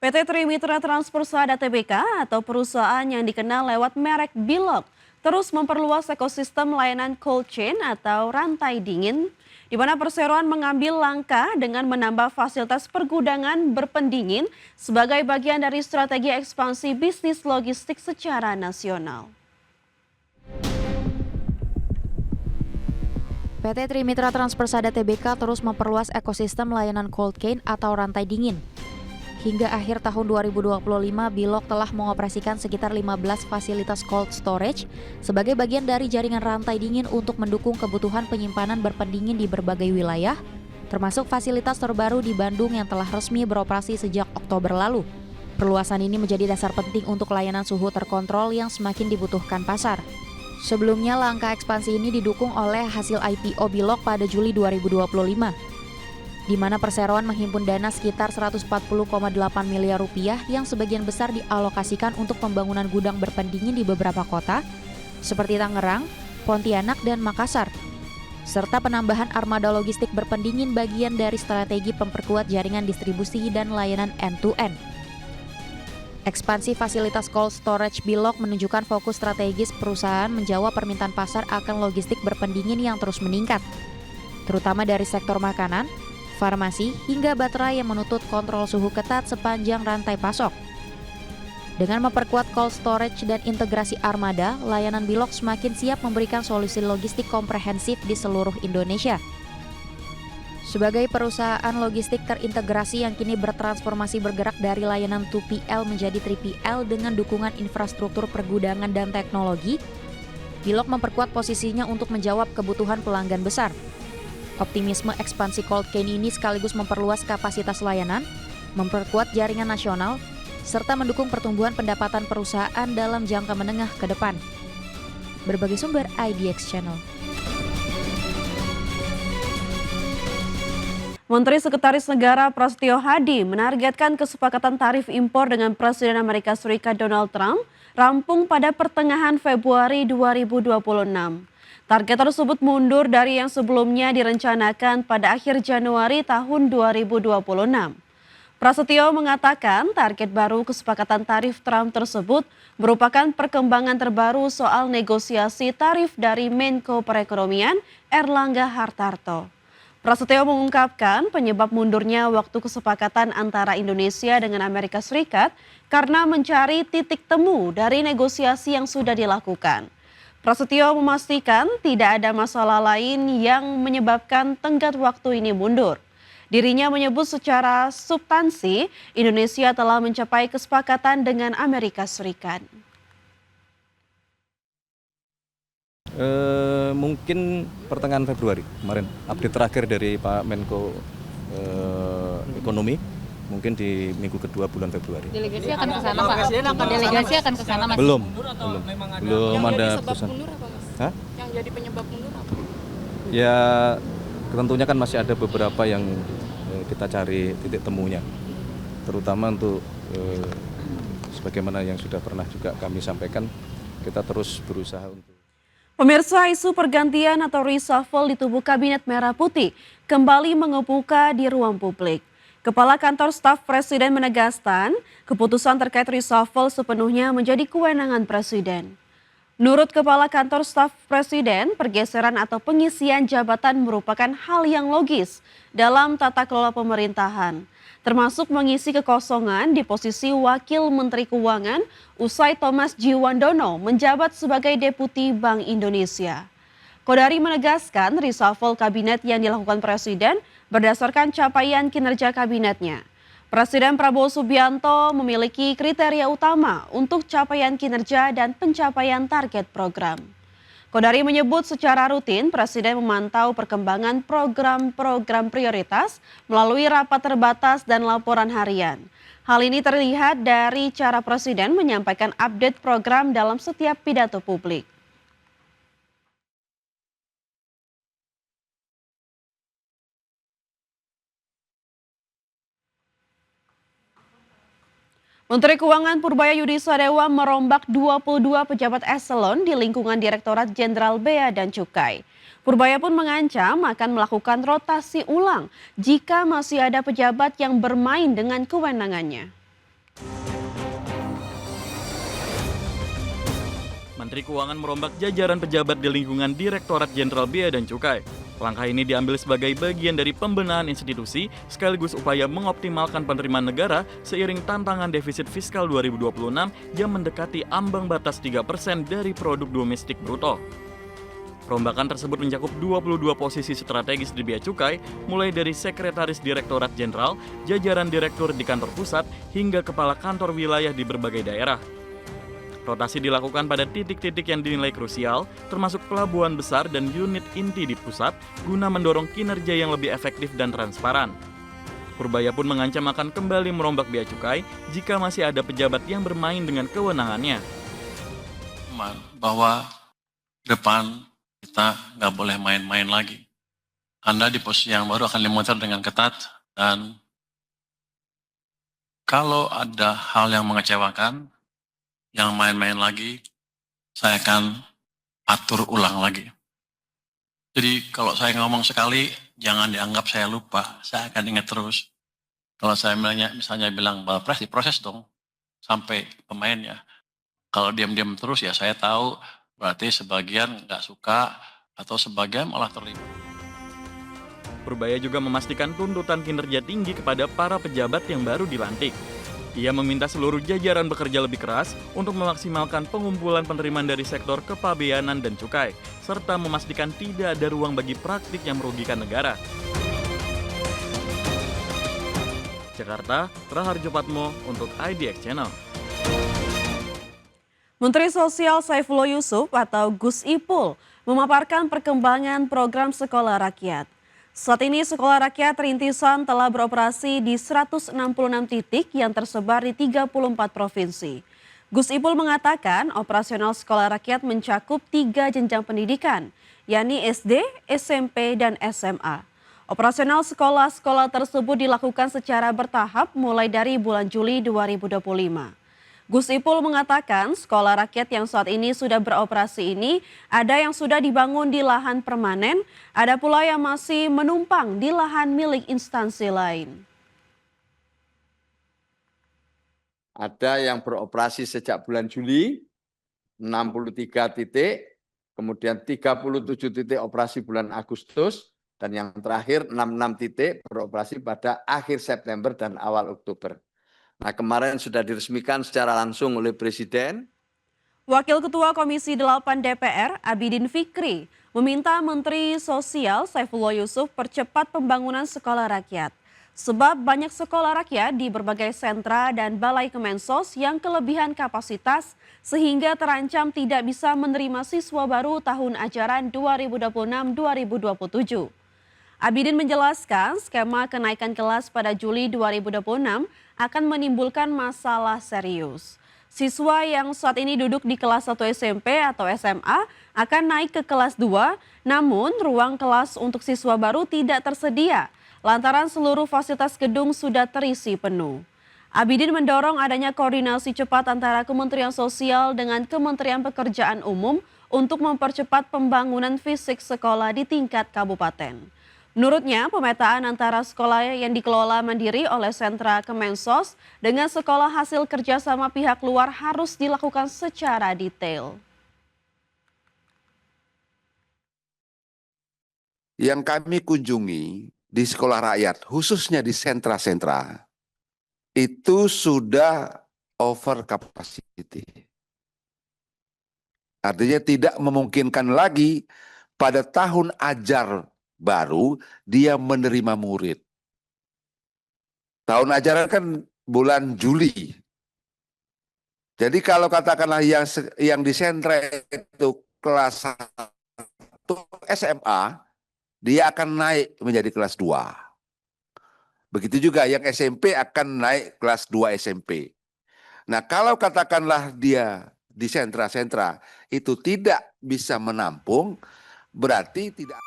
PT Trimitra Transpersada Tbk atau perusahaan yang dikenal lewat merek Bilog terus memperluas ekosistem layanan cold chain atau rantai dingin, di mana perseroan mengambil langkah dengan menambah fasilitas pergudangan berpendingin sebagai bagian dari strategi ekspansi bisnis logistik secara nasional. PT Trimitra Transpersada Tbk terus memperluas ekosistem layanan cold chain atau rantai dingin. Hingga akhir tahun 2025, Bilog telah mengoperasikan sekitar 15 fasilitas cold storage sebagai bagian dari jaringan rantai dingin untuk mendukung kebutuhan penyimpanan berpendingin di berbagai wilayah, termasuk fasilitas terbaru di Bandung yang telah resmi beroperasi sejak Oktober lalu. Perluasan ini menjadi dasar penting untuk layanan suhu terkontrol yang semakin dibutuhkan pasar. Sebelumnya, langkah ekspansi ini didukung oleh hasil IPO Bilog pada Juli 2025. Di mana perseroan menghimpun dana sekitar 140,8 miliar rupiah yang sebagian besar dialokasikan untuk pembangunan gudang berpendingin di beberapa kota seperti Tangerang, Pontianak, dan Makassar, serta penambahan armada logistik berpendingin bagian dari strategi memperkuat jaringan distribusi dan layanan end-to-end. Ekspansi fasilitas cold storage Bilog menunjukkan fokus strategis perusahaan menjawab permintaan pasar akan logistik berpendingin yang terus meningkat, terutama dari sektor makanan, farmasi, hingga baterai yang menuntut kontrol suhu ketat sepanjang rantai pasok. Dengan memperkuat cold storage dan integrasi armada, layanan Bilog semakin siap memberikan solusi logistik komprehensif di seluruh Indonesia. Sebagai perusahaan logistik terintegrasi yang kini bertransformasi bergerak dari layanan 2PL menjadi 3PL dengan dukungan infrastruktur pergudangan dan teknologi, Bilog memperkuat posisinya untuk menjawab kebutuhan pelanggan besar. Optimisme ekspansi cold chain ini sekaligus memperluas kapasitas layanan, memperkuat jaringan nasional, serta mendukung pertumbuhan pendapatan perusahaan dalam jangka menengah ke depan. Berbagai sumber IDX Channel. Menteri Sekretaris Negara Prasetyo Hadi menargetkan kesepakatan tarif impor dengan Presiden Amerika Serikat Donald Trump rampung pada pertengahan Februari 2026. Target tersebut mundur dari yang sebelumnya direncanakan pada akhir Januari tahun 2026. Prasetyo mengatakan target baru kesepakatan tarif Trump tersebut merupakan perkembangan terbaru soal negosiasi tarif dari Menko Perekonomian Erlangga Hartarto. Prasetyo mengungkapkan penyebab mundurnya waktu kesepakatan antara Indonesia dengan Amerika Serikat karena mencari titik temu dari negosiasi yang sudah dilakukan. Prasetyo memastikan tidak ada masalah lain yang menyebabkan tenggat waktu ini mundur. Dirinya menyebut secara substansi Indonesia telah mencapai kesepakatan dengan Amerika Serikat. Mungkin pertengahan Februari kemarin update terakhir dari Pak Menko Ekonomi, mungkin di minggu kedua bulan Februari. Delegasi akan ke sana, Pak. Delegasi akan ke sana, Mas. Belum ada keputusan. Yang jadi penyebab mundur apa? Ya, tentunya kan masih ada beberapa yang kita cari titik temunya, terutama untuk sebagaimana yang sudah pernah juga kami sampaikan, kita terus berusaha untuk. Pemirsa, isu pergantian atau reshuffle di tubuh Kabinet Merah Putih kembali mengemuka di ruang publik. Kepala Kantor Staf Presiden menegaskan, keputusan terkait reshuffle sepenuhnya menjadi kewenangan Presiden. Menurut Kepala Kantor Staf Presiden, pergeseran atau pengisian jabatan merupakan hal yang logis dalam tata kelola pemerintahan, termasuk mengisi kekosongan di posisi Wakil Menteri Keuangan usai Thomas Djiwandono menjabat sebagai Deputi Bank Indonesia. Kodari menegaskan reshuffle kabinet yang dilakukan Presiden berdasarkan capaian kinerja kabinetnya. Presiden Prabowo Subianto memiliki kriteria utama untuk capaian kinerja dan pencapaian target program. Kodari menyebut secara rutin Presiden memantau perkembangan program-program prioritas melalui rapat terbatas dan laporan harian. Hal ini terlihat dari cara Presiden menyampaikan update program dalam setiap pidato publik. Menteri Keuangan Purbaya Yudi Sadewa merombak 22 pejabat eselon di lingkungan Direktorat Jenderal Bea dan Cukai. Purbaya pun mengancam akan melakukan rotasi ulang jika masih ada pejabat yang bermain dengan kewenangannya. Menteri Keuangan merombak jajaran pejabat di lingkungan Direktorat Jenderal Bea dan Cukai. Langkah ini diambil sebagai bagian dari pembenahan institusi sekaligus upaya mengoptimalkan penerimaan negara seiring tantangan defisit fiskal 2026 yang mendekati ambang batas 3% dari produk domestik bruto. Perombakan tersebut mencakup 22 posisi strategis di Bea Cukai, mulai dari Sekretaris Direktorat Jenderal, jajaran direktur di kantor pusat, hingga kepala kantor wilayah di berbagai daerah. Rotasi dilakukan pada titik-titik yang dinilai krusial, termasuk pelabuhan besar dan unit inti di pusat, guna mendorong kinerja yang lebih efektif dan transparan. Purbaya pun mengancam akan kembali merombak Bea Cukai jika masih ada pejabat yang bermain dengan kewenangannya. Bahwa depan kita nggak boleh main-main lagi. Anda di posisi yang baru akan dimonitor dengan ketat, dan kalau ada hal yang mengecewakan, yang main-main lagi, saya akan atur ulang lagi. Jadi kalau saya ngomong sekali, jangan dianggap saya lupa, saya akan ingat terus. Kalau saya misalnya bilang Balpres, diproses dong, sampai pemainnya. Kalau diam-diam terus ya saya tahu, berarti sebagian nggak suka, atau sebagian malah terlibat. Purbaya juga memastikan tuntutan kinerja tinggi kepada para pejabat yang baru dilantik. Ia meminta seluruh jajaran bekerja lebih keras untuk memaksimalkan pengumpulan penerimaan dari sektor kepabeanan dan cukai, serta memastikan tidak ada ruang bagi praktik yang merugikan negara. Jakarta, Raharjo Patmo untuk IDX Channel. Menteri Sosial Saifullah Yusuf atau Gus Ipul memaparkan perkembangan program sekolah rakyat. Saat ini sekolah rakyat rintisan telah beroperasi di 166 titik yang tersebar di 34 provinsi. Gus Ipul mengatakan operasional sekolah rakyat mencakup 3 jenjang pendidikan, yakni SD, SMP, dan SMA. Operasional sekolah-sekolah tersebut dilakukan secara bertahap mulai dari bulan Juli 2025. Gus Ipul mengatakan sekolah rakyat yang saat ini sudah beroperasi ini ada yang sudah dibangun di lahan permanen, ada pula yang masih menumpang di lahan milik instansi lain. Ada yang beroperasi sejak bulan Juli, 63 titik, kemudian 37 titik operasi bulan Agustus, dan yang terakhir 66 titik beroperasi pada akhir September dan awal Oktober. Nah, kemarin sudah diresmikan secara langsung oleh Presiden. Wakil Ketua Komisi 8 DPR, Abidin Fikri, meminta Menteri Sosial Saifullah Yusuf percepat pembangunan sekolah rakyat. Sebab banyak sekolah rakyat di berbagai sentra dan balai Kemensos yang kelebihan kapasitas sehingga terancam tidak bisa menerima siswa baru tahun ajaran 2026-2027. Abidin menjelaskan skema kenaikan kelas pada Juli 2026 akan menimbulkan masalah serius. Siswa yang saat ini duduk di kelas 1 SMP atau SMA akan naik ke kelas 2, namun ruang kelas untuk siswa baru tidak tersedia lantaran seluruh fasilitas gedung sudah terisi penuh. Abidin mendorong adanya koordinasi cepat antara Kementerian Sosial dengan Kementerian Pekerjaan Umum untuk mempercepat pembangunan fisik sekolah di tingkat kabupaten. Menurutnya, pemetaan antara sekolah yang dikelola mandiri oleh sentra Kemensos dengan sekolah hasil kerjasama pihak luar harus dilakukan secara detail. Yang kami kunjungi di sekolah rakyat, khususnya di sentra-sentra, itu sudah over capacity. Artinya tidak memungkinkan lagi pada tahun ajar baru dia menerima murid. Tahun ajaran kan bulan Juli. Jadi kalau katakanlah yang di sentra itu kelas 1 SMA, dia akan naik menjadi kelas 2. Begitu juga yang SMP akan naik kelas 2 SMP. Nah, kalau katakanlah dia di sentra-sentra itu tidak bisa menampung, berarti tidak